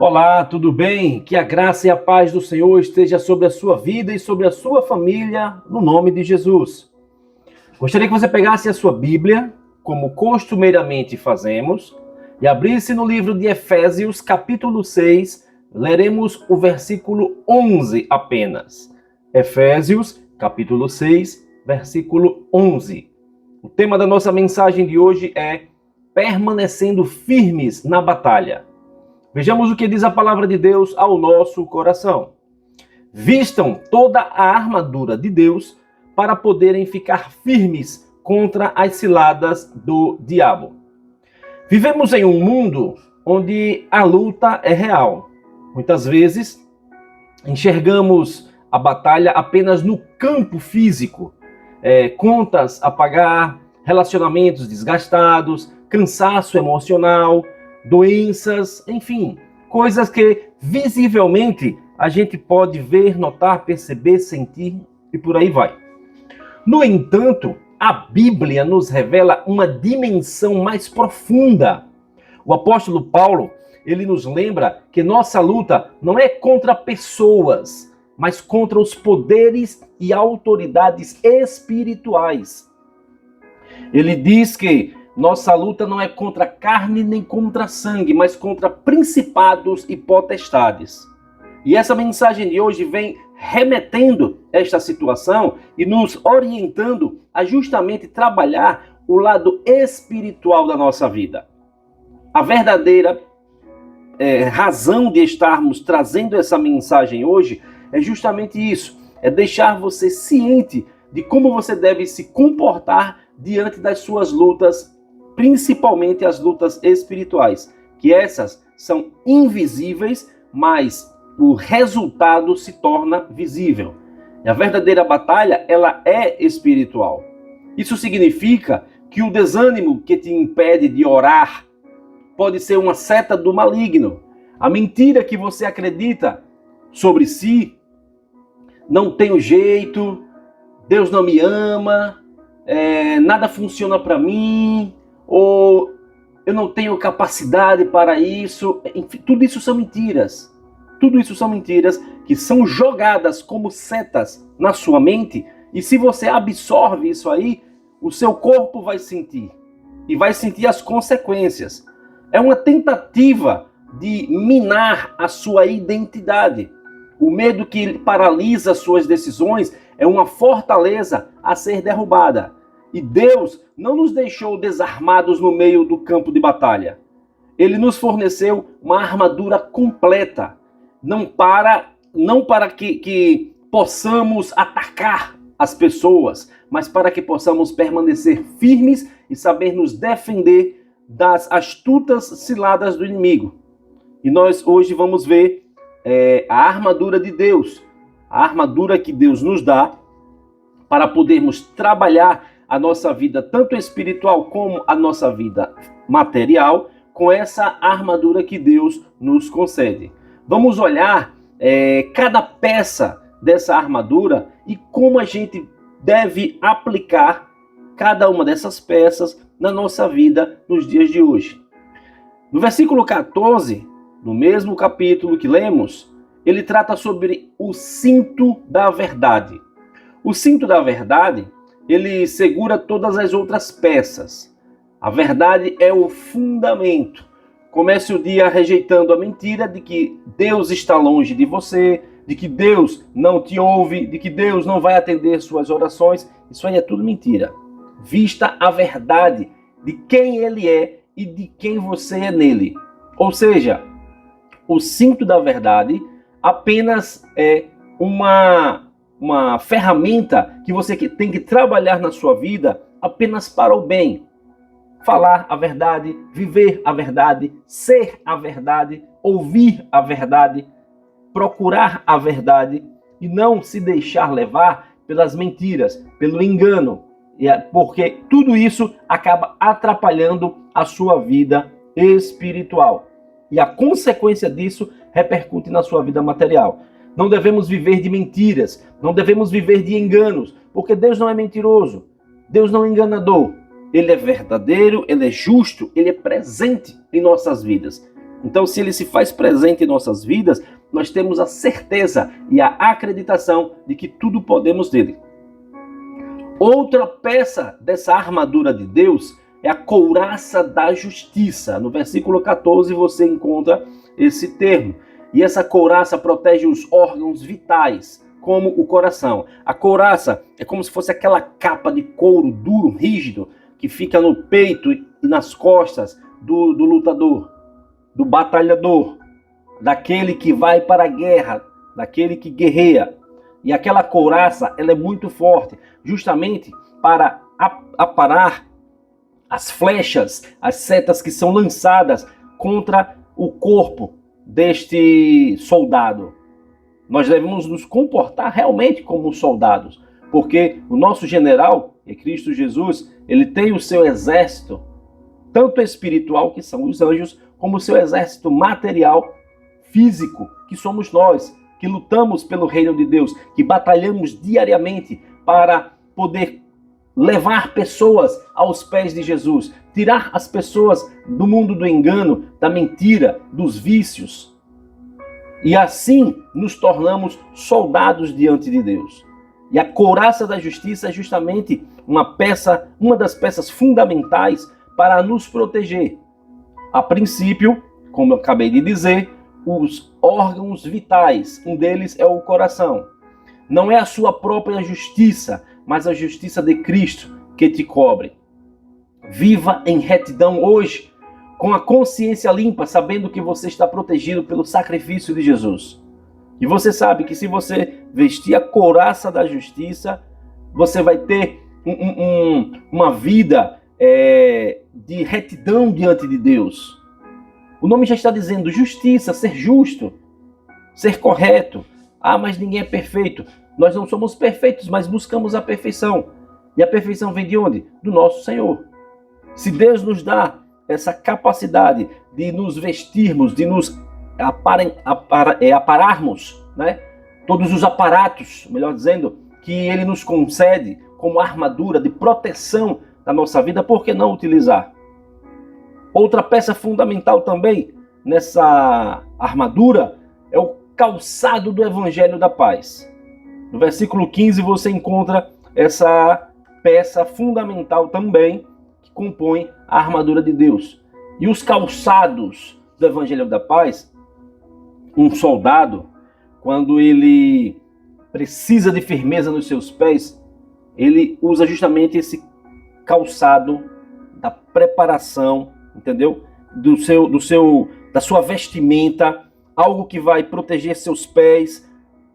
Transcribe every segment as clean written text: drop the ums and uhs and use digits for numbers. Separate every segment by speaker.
Speaker 1: Olá, tudo bem? Que a graça e a paz do Senhor esteja sobre a sua vida e sobre a sua família, no nome de Jesus. Gostaria que você pegasse a sua Bíblia, como costumeiramente fazemos, e abrisse no livro de Efésios, capítulo 6, leremos o versículo 11 apenas. Efésios, capítulo 6, versículo 11. O tema da nossa mensagem de hoje é permanecendo firmes na batalha. Vejamos o que diz a palavra de Deus ao nosso coração. Vistam toda a armadura de Deus para poderem ficar firmes contra as ciladas do diabo. Vivemos em um mundo onde a luta é real. Muitas vezes enxergamos a batalha apenas no campo físico. Contas a pagar, relacionamentos desgastados, cansaço emocional, doenças, enfim, coisas que visivelmente a gente pode ver, notar, perceber, sentir e por aí vai. No entanto, a Bíblia nos revela uma dimensão mais profunda. O apóstolo Paulo, ele nos lembra que nossa luta não é contra pessoas, mas contra os poderes e autoridades espirituais. Ele diz que nossa luta não é contra carne nem contra sangue, mas contra principados e potestades. E essa mensagem de hoje vem remetendo esta situação e nos orientando a justamente trabalhar o lado espiritual da nossa vida. A verdadeira razão de estarmos trazendo essa mensagem hoje é justamente isso, é deixar você ciente de como você deve se comportar diante das suas lutas, principalmente as lutas espirituais, que essas são invisíveis, mas o resultado se torna visível. E a verdadeira batalha, ela é espiritual. Isso significa que o desânimo que te impede de orar pode ser uma seta do maligno. A mentira que você acredita sobre si, não tenho jeito, Deus não me ama, nada funciona para mim, ou eu não tenho capacidade para isso. Enfim, tudo isso são mentiras. Tudo isso são mentiras que são jogadas como setas na sua mente, e se você absorve isso aí, o seu corpo vai sentir, e vai sentir as consequências. É uma tentativa de minar a sua identidade. O medo que paralisa suas decisões é uma fortaleza a ser derrubada. E Deus não nos deixou desarmados no meio do campo de batalha. Ele nos forneceu uma armadura completa, não para que possamos atacar as pessoas, mas para que possamos permanecer firmes e saber nos defender das astutas ciladas do inimigo. E nós hoje vamos ver a armadura de Deus, a armadura que Deus nos dá para podermos trabalhar a nossa vida, tanto espiritual como a nossa vida material, com essa armadura que Deus nos concede. Vamos olhar cada peça dessa armadura e como a gente deve aplicar cada uma dessas peças na nossa vida nos dias de hoje. No versículo 14, no mesmo capítulo que lemos, ele trata sobre o cinto da verdade. O cinto da verdade, ele segura todas as outras peças. A verdade é o fundamento. Comece o dia rejeitando a mentira de que Deus está longe de você, de que Deus não te ouve, de que Deus não vai atender suas orações. Isso aí é tudo mentira. Vista a verdade de quem Ele é e de quem você é nele. Ou seja, o cinto da verdade apenas é uma ferramenta que você tem que trabalhar na sua vida apenas para o bem. Falar a verdade, viver a verdade, ser a verdade, ouvir a verdade, procurar a verdade e não se deixar levar pelas mentiras, pelo engano, porque tudo isso acaba atrapalhando a sua vida espiritual. E a consequência disso repercute na sua vida material. Não devemos viver de mentiras, não devemos viver de enganos, porque Deus não é mentiroso, Deus não é enganador. Ele é verdadeiro, ele é justo, ele é presente em nossas vidas. Então, se ele se faz presente em nossas vidas, nós temos a certeza e a acreditação de que tudo podemos dele. Outra peça dessa armadura de Deus é a couraça da justiça. No versículo 14 você encontra esse termo. E essa couraça protege os órgãos vitais, como o coração. A couraça é como se fosse aquela capa de couro duro, rígido, que fica no peito e nas costas do lutador, do batalhador, daquele que vai para a guerra, daquele que guerreia. E aquela couraça, ela é muito forte, justamente para aparar as flechas, as setas que são lançadas contra o corpo deste soldado. Nós devemos nos comportar realmente como soldados, porque o nosso general, é Cristo Jesus, ele tem o seu exército, tanto espiritual, que são os anjos, como o seu exército material, físico, que somos nós, que lutamos pelo reino de Deus, que batalhamos diariamente para poder levar pessoas aos pés de Jesus, tirar as pessoas do mundo do engano, da mentira, dos vícios. E assim nos tornamos soldados diante de Deus. E a couraça da justiça é justamente uma das peças fundamentais para nos proteger. A princípio, como eu acabei de dizer, os órgãos vitais, um deles é o coração. Não é a sua própria justiça, mas a justiça de Cristo que te cobre. Viva em retidão hoje, com a consciência limpa, sabendo que você está protegido pelo sacrifício de Jesus. E você sabe que se você vestir a couraça da justiça, você vai ter uma vida de retidão diante de Deus. O nome já está dizendo justiça, ser justo, ser correto. Ah, mas ninguém é perfeito. Nós não somos perfeitos, mas buscamos a perfeição. E a perfeição vem de onde? Do nosso Senhor. Se Deus nos dá essa capacidade de nos vestirmos, de nos apararmos, né? Todos os aparatos, melhor dizendo, que Ele nos concede como armadura de proteção da nossa vida, por que não utilizar? Outra peça fundamental também nessa armadura é o calçado do Evangelho da Paz. No versículo 15 você encontra essa peça fundamental também que compõe a armadura de Deus. E os calçados do Evangelho da Paz, um soldado, quando ele precisa de firmeza nos seus pés, ele usa justamente esse calçado da preparação, entendeu? Da sua vestimenta, algo que vai proteger seus pés,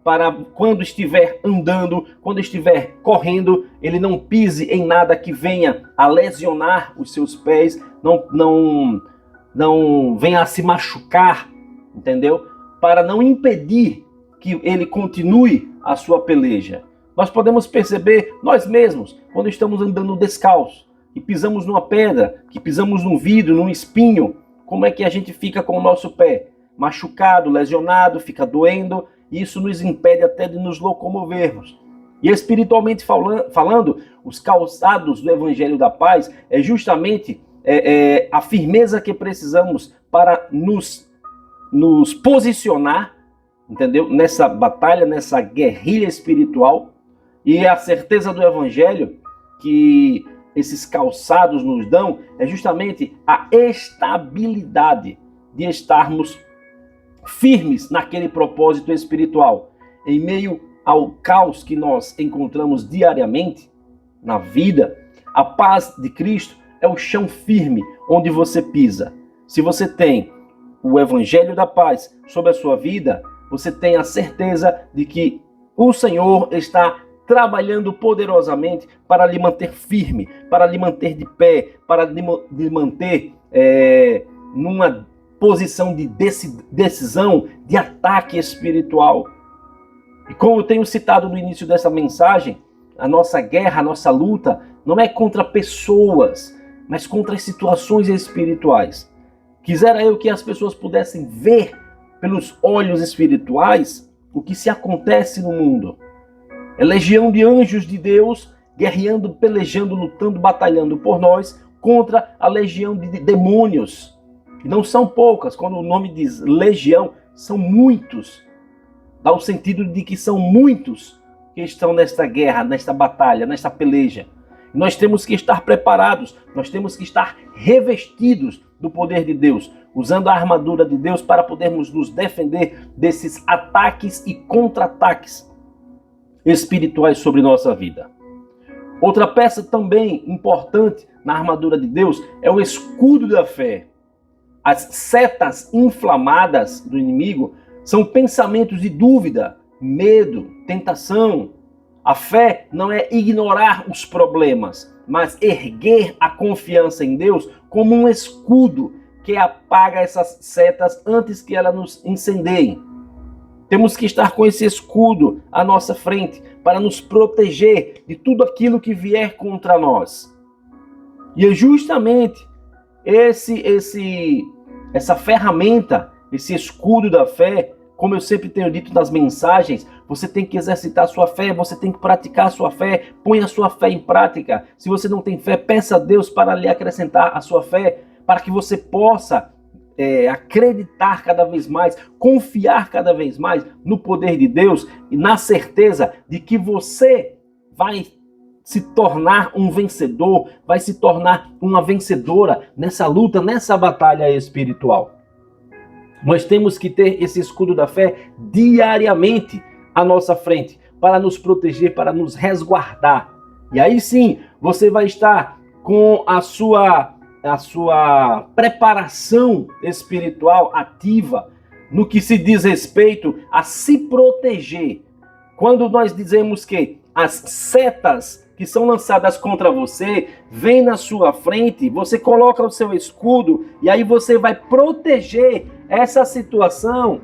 Speaker 1: para quando estiver andando, quando estiver correndo, ele não pise em nada que venha a lesionar os seus pés, não venha a se machucar, entendeu? Para não impedir que ele continue a sua peleja. Nós podemos perceber nós mesmos, quando estamos andando descalços, e pisamos numa pedra, que pisamos num vidro, num espinho, como é que a gente fica com o nosso pé? Machucado, lesionado, fica doendo, e isso nos impede até de nos locomovermos. E espiritualmente falando, os calçados do Evangelho da Paz é justamente a firmeza que precisamos para nos posicionar, entendeu? Nessa batalha, nessa guerrilha espiritual, e a certeza do Evangelho que esses calçados nos dão é justamente a estabilidade de estarmos firmes naquele propósito espiritual. Em meio ao caos que nós encontramos diariamente na vida, a paz de Cristo é o chão firme onde você pisa. Se você tem o Evangelho da Paz sobre a sua vida, você tem a certeza de que o Senhor está trabalhando poderosamente para lhe manter firme, para lhe manter de pé, para lhe manter numa posição de decisão, de ataque espiritual. E como eu tenho citado no início dessa mensagem, a nossa guerra, a nossa luta não é contra pessoas, mas contra as situações espirituais. Quisera eu que as pessoas pudessem ver pelos olhos espirituais o que se acontece no mundo. É legião de anjos de Deus guerreando, pelejando, lutando, batalhando por nós contra a legião de demônios E não são poucas, quando o nome diz legião, são muitos. Dá o sentido de que são muitos que estão nesta guerra, nesta batalha, nesta peleja. E nós temos que estar preparados, nós temos que estar revestidos do poder de Deus, usando a armadura de Deus para podermos nos defender desses ataques e contra-ataques espirituais sobre nossa vida. Outra peça também importante na armadura de Deus é o escudo da fé. As setas inflamadas do inimigo são pensamentos de dúvida, medo, tentação. A fé não é ignorar os problemas, mas erguer a confiança em Deus como um escudo que apaga essas setas antes que elas nos incendeiem. Temos que estar com esse escudo à nossa frente para nos proteger de tudo aquilo que vier contra nós. E é justamente essa ferramenta, esse escudo da fé, como eu sempre tenho dito nas mensagens, você tem que exercitar a sua fé, você tem que praticar a sua fé, põe a sua fé em prática. Se você não tem fé, peça a Deus para lhe acrescentar a sua fé, para que você possa acreditar cada vez mais, confiar cada vez mais no poder de Deus e na certeza de que você vai se tornar um vencedor, vai se tornar uma vencedora nessa luta, nessa batalha espiritual. Nós temos que ter esse escudo da fé diariamente à nossa frente, para nos proteger, para nos resguardar. E aí sim, você vai estar com a sua preparação espiritual ativa no que se diz respeito a se proteger. Quando nós dizemos que as setas que são lançadas contra você vêm na sua frente, você coloca o seu escudo e aí você vai proteger essa situação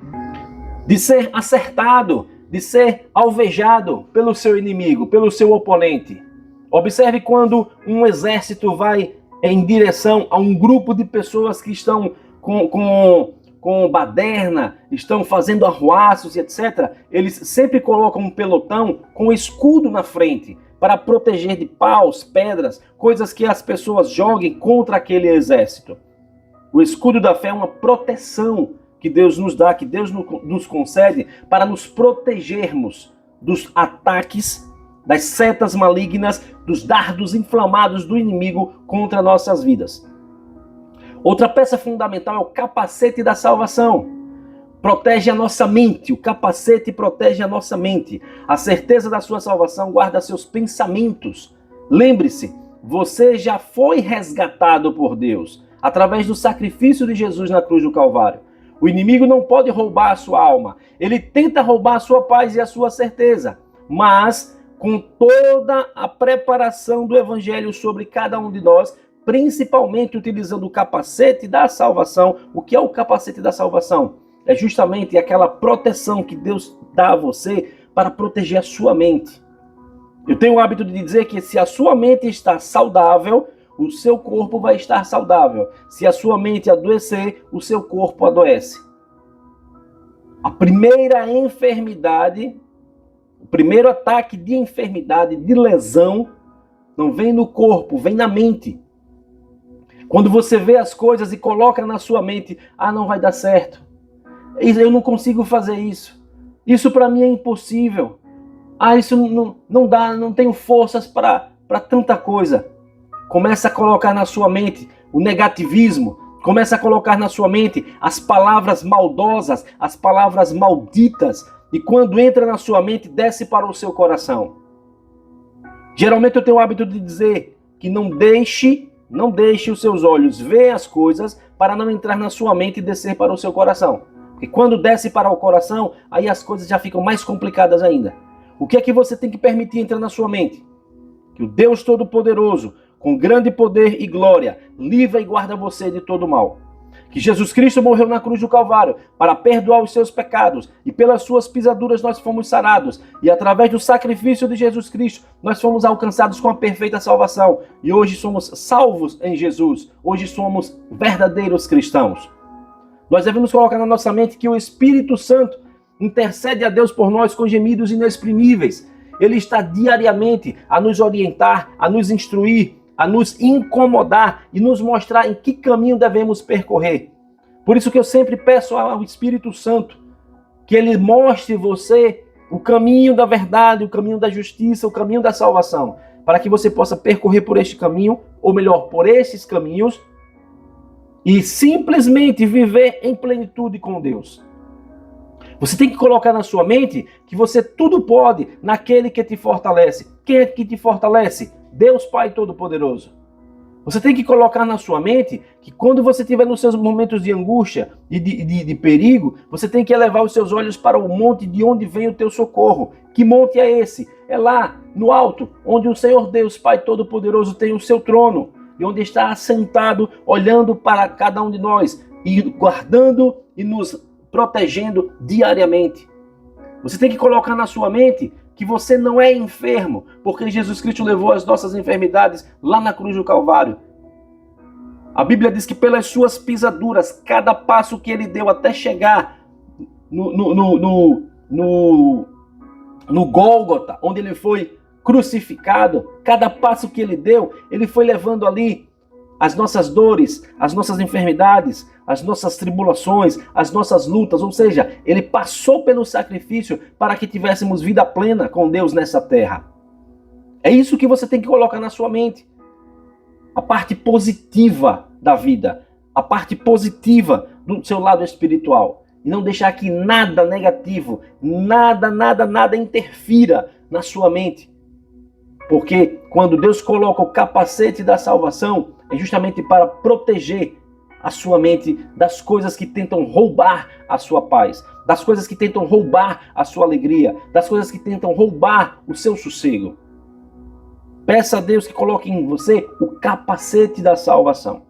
Speaker 1: de ser acertado, de ser alvejado pelo seu inimigo, pelo seu oponente. Observe quando um exército vai em direção a um grupo de pessoas que estão com baderna, estão fazendo arruaços e etc. Eles sempre colocam um pelotão com escudo na frente para proteger de paus, pedras, coisas que as pessoas joguem contra aquele exército. O escudo da fé é uma proteção que Deus nos dá, que Deus nos concede para nos protegermos dos ataques, das setas malignas, dos dardos inflamados do inimigo contra nossas vidas. Outra peça fundamental é o capacete da salvação. Protege a nossa mente, o capacete protege a nossa mente. A certeza da sua salvação guarda seus pensamentos. Lembre-se, você já foi resgatado por Deus, através do sacrifício de Jesus na cruz do Calvário. O inimigo não pode roubar a sua alma. Ele tenta roubar a sua paz e a sua certeza. Mas, com toda a preparação do evangelho sobre cada um de nós, principalmente utilizando o capacete da salvação. O que é o capacete da salvação? É justamente aquela proteção que Deus dá a você para proteger a sua mente. Eu tenho o hábito de dizer que se a sua mente está saudável, o seu corpo vai estar saudável. Se a sua mente adoecer, o seu corpo adoece. A primeira enfermidade, o primeiro ataque de enfermidade, de lesão, não vem no corpo, vem na mente. Quando você vê as coisas e coloca na sua mente, não vai dar certo. Eu não consigo fazer isso. Isso para mim é impossível. Isso não dá, não tenho forças para tanta coisa. Começa a colocar na sua mente o negativismo. Começa a colocar na sua mente as palavras maldosas, as palavras malditas. E quando entra na sua mente, desce para o seu coração. Geralmente eu tenho o hábito de dizer que não deixe os seus olhos ver as coisas para não entrar na sua mente e descer para o seu coração. Porque quando desce para o coração, aí as coisas já ficam mais complicadas ainda. O que é que você tem que permitir entrar na sua mente? Que o Deus Todo-Poderoso, com grande poder e glória, livra e guarda você de todo mal. Que Jesus Cristo morreu na cruz do Calvário para perdoar os seus pecados e pelas suas pisaduras nós fomos sarados. E através do sacrifício de Jesus Cristo nós fomos alcançados com a perfeita salvação. E hoje somos salvos em Jesus. Hoje somos verdadeiros cristãos. Nós devemos colocar na nossa mente que o Espírito Santo intercede a Deus por nós com gemidos inexprimíveis. Ele está diariamente a nos orientar, a nos instruir, a nos incomodar e nos mostrar em que caminho devemos percorrer. Por isso que eu sempre peço ao Espírito Santo que ele mostre você o caminho da verdade, o caminho da justiça, o caminho da salvação, para que você possa percorrer por este caminho, ou melhor, por esses caminhos, e simplesmente viver em plenitude com Deus. Você tem que colocar na sua mente que você tudo pode naquele que te fortalece. Quem é que te fortalece? Deus Pai Todo-Poderoso. Você tem que colocar na sua mente que quando você estiver nos seus momentos de angústia e de perigo, você tem que elevar os seus olhos para o monte de onde vem o teu socorro. Que monte é esse? É lá, no alto, onde o Senhor Deus Pai Todo-Poderoso tem o seu trono e onde está assentado, olhando para cada um de nós e guardando e nos protegendo diariamente. Você tem que colocar na sua mente que você não é enfermo, porque Jesus Cristo levou as nossas enfermidades lá na cruz do Calvário. A Bíblia diz que pelas suas pisaduras, cada passo que ele deu até chegar no Gólgota, onde ele foi crucificado, cada passo que ele deu, ele foi levando ali as nossas dores, as nossas enfermidades, as nossas tribulações, as nossas lutas, ou seja, ele passou pelo sacrifício para que tivéssemos vida plena com Deus nessa terra. É isso que você tem que colocar na sua mente. A parte positiva da vida, a parte positiva do seu lado espiritual. E não deixar que nada negativo, nada interfira na sua mente. Porque quando Deus coloca o capacete da salvação, é justamente para proteger a sua mente das coisas que tentam roubar a sua paz, das coisas que tentam roubar a sua alegria, das coisas que tentam roubar o seu sossego. Peça a Deus que coloque em você o capacete da salvação.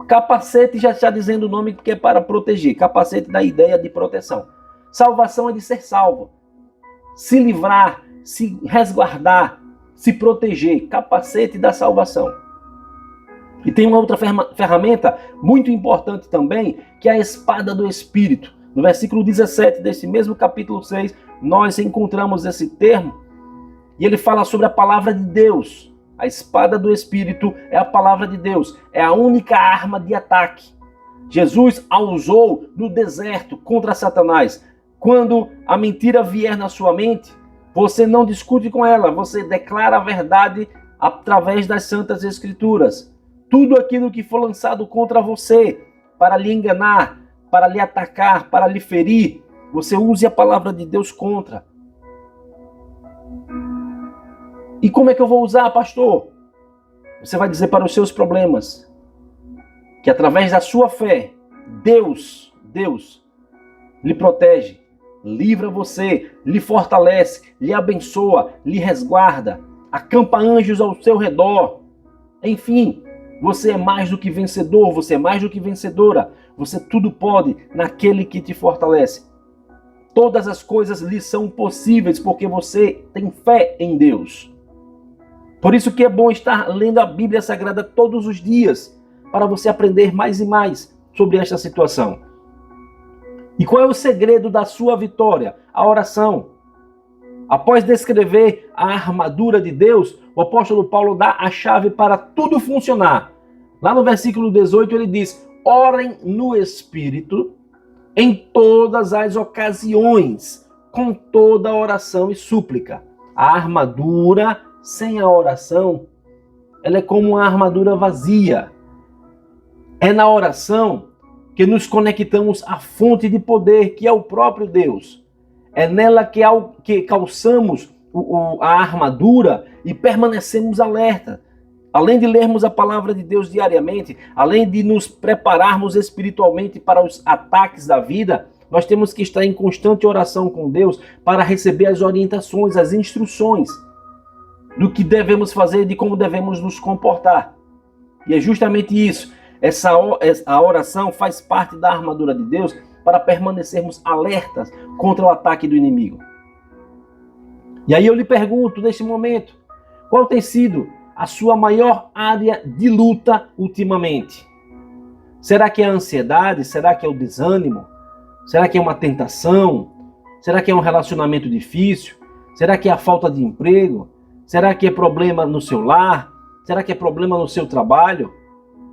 Speaker 1: Capacete já está dizendo o nome porque é para proteger. Capacete da ideia de proteção. Salvação é de ser salvo. Se livrar, se resguardar, se proteger. Capacete da salvação. E tem uma outra ferramenta muito importante também, que é a espada do Espírito. No versículo 17 desse mesmo capítulo 6, nós encontramos esse termo, e ele fala sobre a palavra de Deus. A espada do Espírito é a palavra de Deus, é a única arma de ataque. Jesus a usou no deserto contra Satanás. Quando a mentira vier na sua mente, você não discute com ela, você declara a verdade através das Santas Escrituras. Tudo aquilo que for lançado contra você, para lhe enganar, para lhe atacar, para lhe ferir, você use a palavra de Deus contra. E como é que eu vou usar, pastor? Você vai dizer para os seus problemas que através da sua fé, Deus lhe protege, livra você, lhe fortalece, lhe abençoa, lhe resguarda, acampa anjos ao seu redor. Enfim, você é mais do que vencedor, você é mais do que vencedora. Você tudo pode naquele que te fortalece. Todas as coisas lhe são possíveis porque você tem fé em Deus. Por isso que é bom estar lendo a Bíblia Sagrada todos os dias, para você aprender mais e mais sobre esta situação. E qual é o segredo da sua vitória? A oração. Após descrever a armadura de Deus, o apóstolo Paulo dá a chave para tudo funcionar. Lá no versículo 18 ele diz: orem no Espírito em todas as ocasiões, com toda oração e súplica. A armadura sem a oração, ela é como uma armadura vazia. É na oração que nos conectamos à fonte de poder, que é o próprio Deus. É nela que calçamos a armadura e permanecemos alerta. Além de lermos a palavra de Deus diariamente, além de nos prepararmos espiritualmente para os ataques da vida, nós temos que estar em constante oração com Deus para receber as orientações, as instruções do que devemos fazer e de como devemos nos comportar. E é justamente isso. A oração faz parte da armadura de Deus para permanecermos alertas contra o ataque do inimigo. E aí eu lhe pergunto, neste momento, qual tem sido a sua maior área de luta ultimamente? Será que é a ansiedade? Será que é o desânimo? Será que é uma tentação? Será que é um relacionamento difícil? Será que é a falta de emprego? Será que é problema no seu lar? Será que é problema no seu trabalho?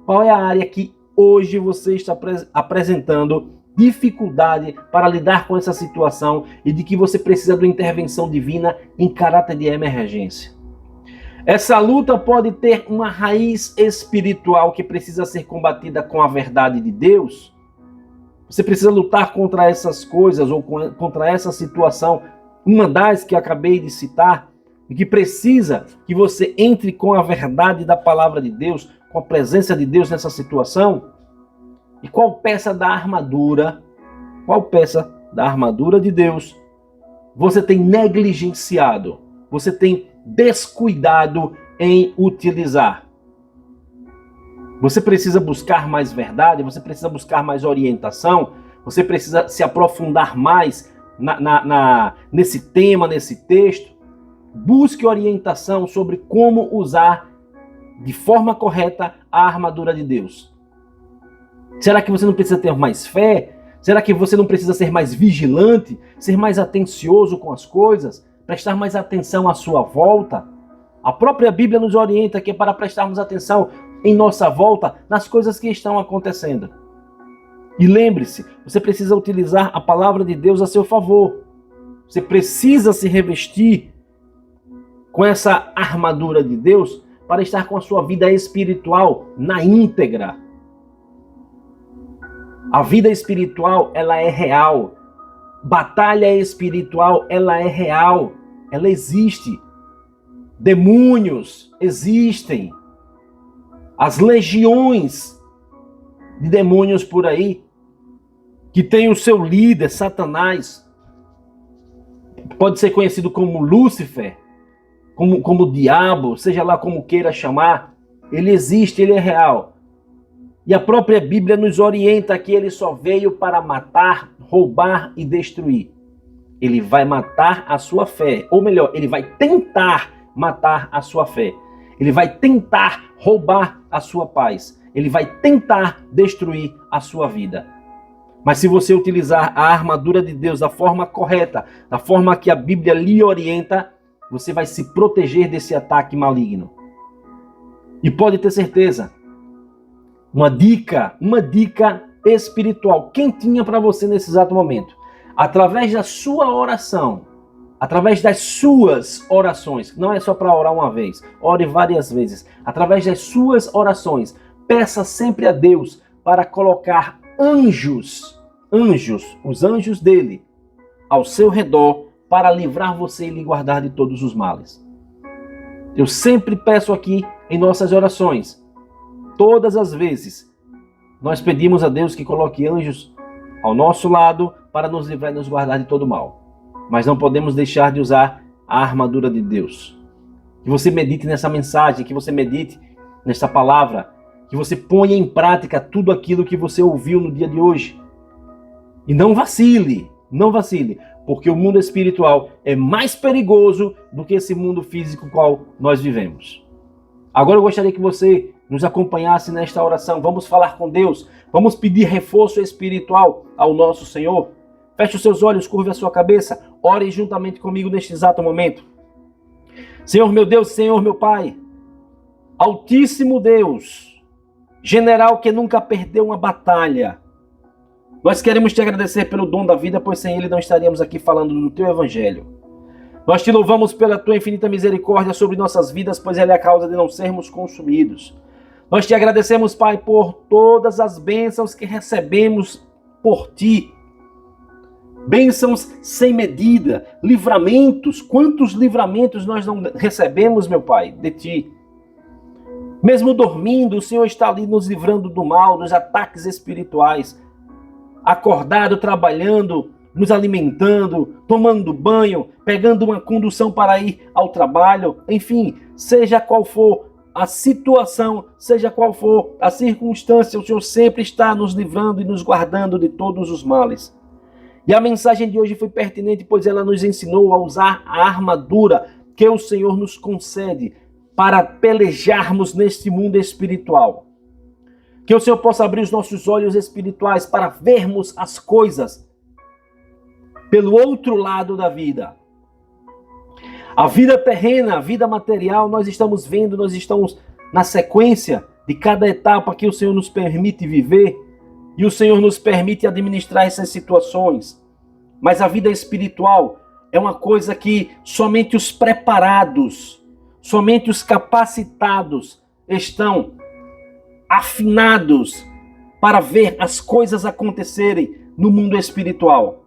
Speaker 1: Qual é a área que hoje você está apresentando dificuldade para lidar com essa situação e de que você precisa de uma intervenção divina em caráter de emergência. Essa luta pode ter uma raiz espiritual que precisa ser combatida com a verdade de Deus. Você precisa lutar contra essas coisas ou contra essa situação, uma das que acabei de citar, e que precisa que você entre com a verdade da palavra de Deus, com a presença de Deus nessa situação. E qual peça da armadura de Deus você tem negligenciado, você tem descuidado em utilizar? Você precisa buscar mais verdade, você precisa buscar mais orientação, você precisa se aprofundar mais nesse tema, nesse texto. Busque orientação sobre como usar de forma correta a armadura de Deus. Será que você não precisa ter mais fé? Será que você não precisa ser mais vigilante, ser mais atencioso com as coisas, prestar mais atenção à sua volta? A própria Bíblia nos orienta que é para prestarmos atenção em nossa volta nas coisas que estão acontecendo. E lembre-se, você precisa utilizar a palavra de Deus a seu favor. Você precisa se revestir com essa armadura de Deus para estar com a sua vida espiritual na íntegra. A vida espiritual, ela é real. Batalha espiritual, ela é real. Ela existe. Demônios existem. As legiões de demônios por aí, que tem o seu líder, Satanás, pode ser conhecido como Lúcifer, como o diabo, seja lá como queira chamar, ele existe, ele é real. E a própria Bíblia nos orienta que ele só veio para matar, roubar e destruir. Ele vai matar a sua fé, ou melhor, ele vai tentar matar a sua fé. Ele vai tentar roubar a sua paz. Ele vai tentar destruir a sua vida. Mas se você utilizar a armadura de Deus da forma correta, da forma que a Bíblia lhe orienta, você vai se proteger desse ataque maligno. E pode ter certeza, uma dica espiritual quentinha para você nesse exato momento. Através da sua oração, através das suas orações, não é só para orar uma vez, ore várias vezes. Através das suas orações, peça sempre a Deus para colocar anjos, os anjos dele, ao seu redor, para livrar você e lhe guardar de todos os males. Eu sempre peço aqui em nossas orações, todas as vezes, nós pedimos a Deus que coloque anjos ao nosso lado para nos livrar e nos guardar de todo mal. Mas não podemos deixar de usar a armadura de Deus. Que você medite nessa mensagem, que você medite nessa palavra, que você ponha em prática tudo aquilo que você ouviu no dia de hoje. E não vacile, porque o mundo espiritual é mais perigoso do que esse mundo físico qual nós vivemos. Agora eu gostaria que você nos acompanhasse nesta oração. Vamos falar com Deus, vamos pedir reforço espiritual ao nosso Senhor. Feche os seus olhos, curve a sua cabeça, ore juntamente comigo neste exato momento. Senhor meu Deus, Senhor meu Pai, Altíssimo Deus, general que nunca perdeu uma batalha, nós queremos te agradecer pelo dom da vida, pois sem ele não estaríamos aqui falando do teu evangelho. Nós te louvamos pela tua infinita misericórdia sobre nossas vidas, pois ela é a causa de não sermos consumidos. Nós te agradecemos, Pai, por todas as bênçãos que recebemos por ti. Bênçãos sem medida, livramentos. Quantos livramentos nós não recebemos, meu Pai, de ti? Mesmo dormindo, o Senhor está ali nos livrando do mal, dos ataques espirituais. Acordado, trabalhando, nos alimentando, tomando banho, pegando uma condução para ir ao trabalho, enfim, seja qual for a situação, seja qual for a circunstância, o Senhor sempre está nos livrando e nos guardando de todos os males. E a mensagem de hoje foi pertinente, pois ela nos ensinou a usar a armadura que o Senhor nos concede para pelejarmos neste mundo espiritual. Que o Senhor possa abrir os nossos olhos espirituais para vermos as coisas pelo outro lado da vida. A vida terrena, a vida material, nós estamos vendo, nós estamos na sequência de cada etapa que o Senhor nos permite viver, e o Senhor nos permite administrar essas situações. Mas a vida espiritual é uma coisa que somente os preparados, somente os capacitados estão afinados para ver as coisas acontecerem no mundo espiritual.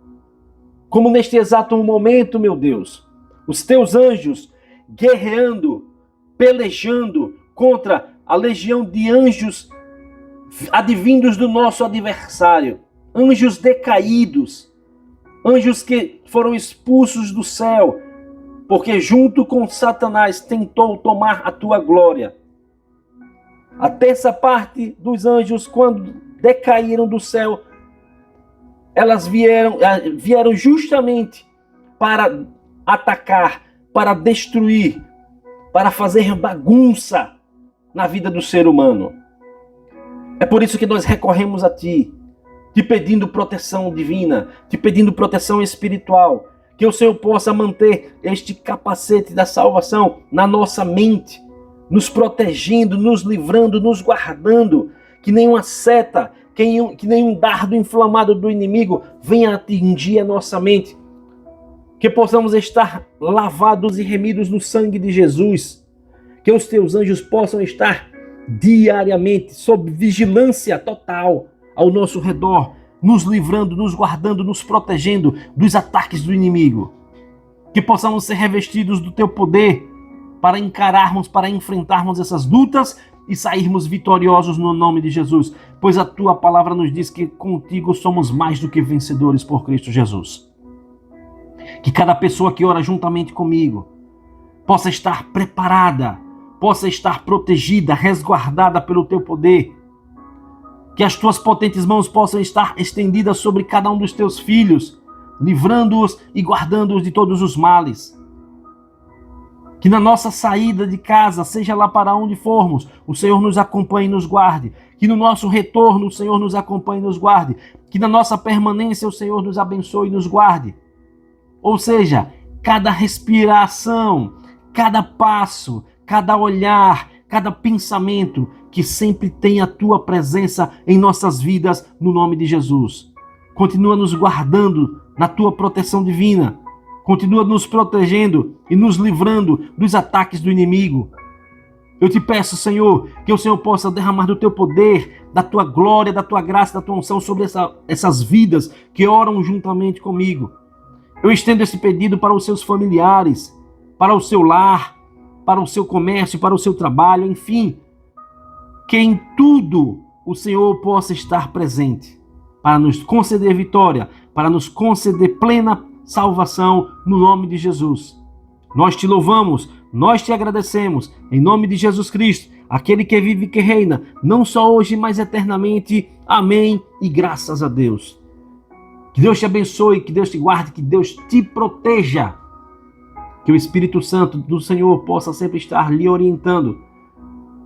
Speaker 1: Como neste exato momento, meu Deus, os teus anjos guerreando, pelejando contra a legião de anjos advindos do nosso adversário, anjos decaídos, anjos que foram expulsos do céu, porque junto com Satanás tentou tomar a tua glória. A terça parte dos anjos, quando decaíram do céu, elas vieram justamente para atacar, para destruir, para fazer bagunça na vida do ser humano. É por isso que nós recorremos a Ti, te pedindo proteção divina, te pedindo proteção espiritual, que o Senhor possa manter este capacete da salvação na nossa mente, nos protegendo, nos livrando, nos guardando, que nenhuma seta, que nenhum dardo inflamado do inimigo venha atingir a nossa mente, que possamos estar lavados e remidos no sangue de Jesus, que os teus anjos possam estar diariamente sob vigilância total ao nosso redor, nos livrando, nos guardando, nos protegendo dos ataques do inimigo. Que possamos ser revestidos do teu poder para encararmos, para enfrentarmos essas lutas e sairmos vitoriosos no nome de Jesus, pois a tua palavra nos diz que contigo somos mais do que vencedores por Cristo Jesus. Que cada pessoa que ora juntamente comigo possa estar preparada, possa estar protegida, resguardada pelo teu poder. Que as tuas potentes mãos possam estar estendidas sobre cada um dos teus filhos, livrando-os e guardando-os de todos os males. Que na nossa saída de casa, seja lá para onde formos, o Senhor nos acompanhe e nos guarde. Que no nosso retorno, o Senhor nos acompanhe e nos guarde. Que na nossa permanência, o Senhor nos abençoe e nos guarde. Ou seja, cada respiração, cada passo, cada olhar, cada pensamento, que sempre tenha a tua presença em nossas vidas, no nome de Jesus. Continua nos guardando na tua proteção divina. Continua nos protegendo e nos livrando dos ataques do inimigo. Eu te peço, Senhor, que o Senhor possa derramar do teu poder, da tua glória, da tua graça, da tua unção sobre essas vidas que oram juntamente comigo. Eu estendo esse pedido para os seus familiares, para o seu lar, para o seu comércio, para o seu trabalho, enfim. Que em tudo o Senhor possa estar presente, para nos conceder vitória, para nos conceder plena salvação no nome de Jesus. Nós te louvamos, nós te agradecemos, em nome de Jesus Cristo, aquele que vive e que reina, não só hoje, mas eternamente. Amém e graças a Deus. Que Deus te abençoe, que Deus te guarde, que Deus te proteja. Que o Espírito Santo do Senhor possa sempre estar lhe orientando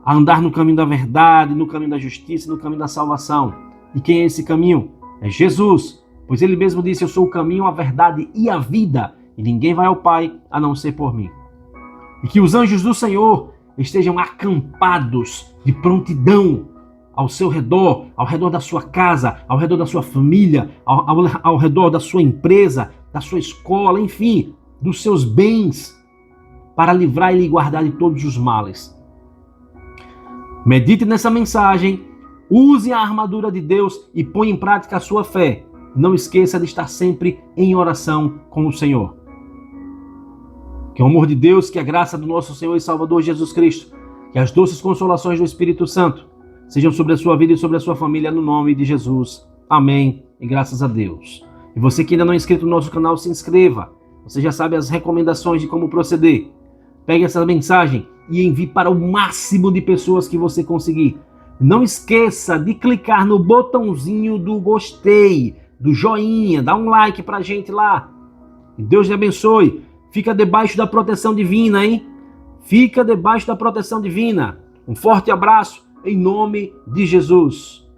Speaker 1: a andar no caminho da verdade, no caminho da justiça, no caminho da salvação. E quem é esse caminho? É Jesus, pois ele mesmo disse: eu sou o caminho, a verdade e a vida, e ninguém vai ao Pai a não ser por mim. E que os anjos do Senhor estejam acampados de prontidão ao seu redor, ao redor da sua casa, ao redor da sua família, ao redor da sua empresa, da sua escola, enfim, dos seus bens, para livrar e lhe guardar de todos os males. Medite nessa mensagem, use a armadura de Deus e põe em prática a sua fé. Não esqueça de estar sempre em oração com o Senhor. Que o amor de Deus, que a graça do nosso Senhor e Salvador Jesus Cristo, que as doces consolações do Espírito Santo sejam sobre a sua vida e sobre a sua família, no nome de Jesus. Amém e graças a Deus. E você que ainda não é inscrito no nosso canal, se inscreva. Você já sabe as recomendações de como proceder. Pegue essa mensagem e envie para o máximo de pessoas que você conseguir. Não esqueça de clicar no botãozinho do gostei, do joinha, dá um like pra gente lá. E Deus te abençoe. Fica debaixo da proteção divina, hein? Fica debaixo da proteção divina. Um forte abraço em nome de Jesus.